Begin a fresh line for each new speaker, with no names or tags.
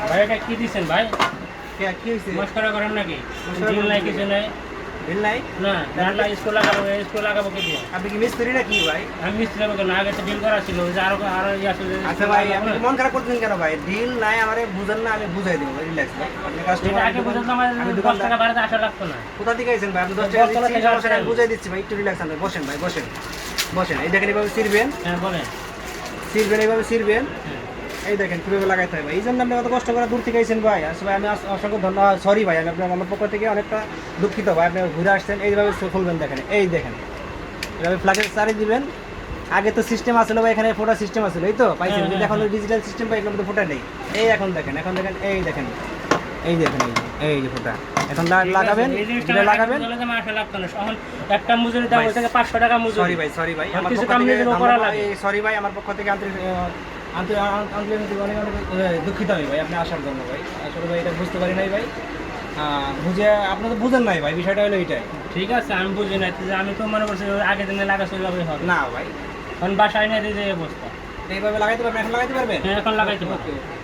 ভাই এটা কি দিচ্ছেন ভাই?
কি হয়েছে?
মস্করা করেন নাকি?
মস্করা
বিল
করেন
নাই
নাকি?
কিছু নাই।
বিল নাই?
না নালা স্কুল লাগাবো কি দিয়ে?
আপনি কি মিস্ত্রি না কি ভাই?
আমি মিস্ত্রি যাবো কেন? আগে তো বিল করা ছিল, ওই যে আরো ইয়ে আসলে।
আচ্ছা ভাই, আপনি মন খারাপ করতেছেন কেন ভাই? বিল নাই আমারে বুঝেন না, আমি বুঝাই দেবো, রিল্যাক্স ভাই। আপনি কাস্টমার,
আগে পর্যন্ত আমার
আমি
10
দোকানদার।
টাকা বাড়াতে আসা লাগতো না।
কোথা থেকে আইছেন ভাই? আপনি 10 টাকা
বটতলা
দিচ্ছি,
থেকে
সমস্যা নাই, আমি
আসছেন।
বুঝাই দিচ্ছি ভাই, একটু রিল্যাক্স আনবেন। বসেন ভাই, বসেন বসেন। এই দেখেন এইভাবে ছিড়বেন,
হ্যাঁ বলেন।
এইভাবে ছিড়বেন।
হ্যাঁ।
এই দেখেন কিভাবে লাগাইতে হয় ভাই। এই জন্য আপনি কত কষ্ট করে দূর থেকে আইছেন ভাই। আসলে আমি অসংখ্য ধন্যবাদ, সরি ভাই, আমি আপনার আমার পক্ষ থেকে অনেকটা দুঃখিত ভাই। আপনি ঘুরে আসছেন, এইভাবে খুলবেন। দেখেন, এই দেখেন এইভাবে ফ্ল্যাগের চারি দিবেন। আগে তো সিস্টেম আসলে ভাই, এখানে ফোটা সিস্টেম আসলে, এই তো পাইছেন।
হ্যাঁ,
কিন্তু এখন ডিজিটাল সিস্টেম ভাই, এগুলো তো ফোটা নেই। এই এখন দেখেন, এই দেখেন, এই দেখেন, এই যে ফোটা এখন লাগাবেন, যেটা লাগাবেন।
একটা মজুরি দাম হচ্ছে 500 টাকা মজুরি।
সরি ভাই আমার
কিছু
পক্ষ
কাম
থেকে
নিজের করা লাগে।
সরি ভাই, আমার পক্ষ থেকে আন্তরিক অনেক অনেক দুঃখিত আমি ভাই, আপনি আসার জন্য ভাই। আসলে ভাই এটা বুঝতে পারি নাই ভাই, বুঝে আপনি তো বুঝেন নাই ভাই, বিষয়টা হলো এইটাই।
ঠিক আছে, আমি বুঝি না, আমি তো মনে করছি আগে দিনে লাগাচ্ছি ওইভাবে হবে।
না ভাই,
কারণ বাসায় নিয়ে যে অবস্থা।
এইভাবে লাগাইতে পারবেন, এখন লাগাইতে পারবেন?
হ্যাঁ, এখন লাগাইতে পারবো।
ওকে।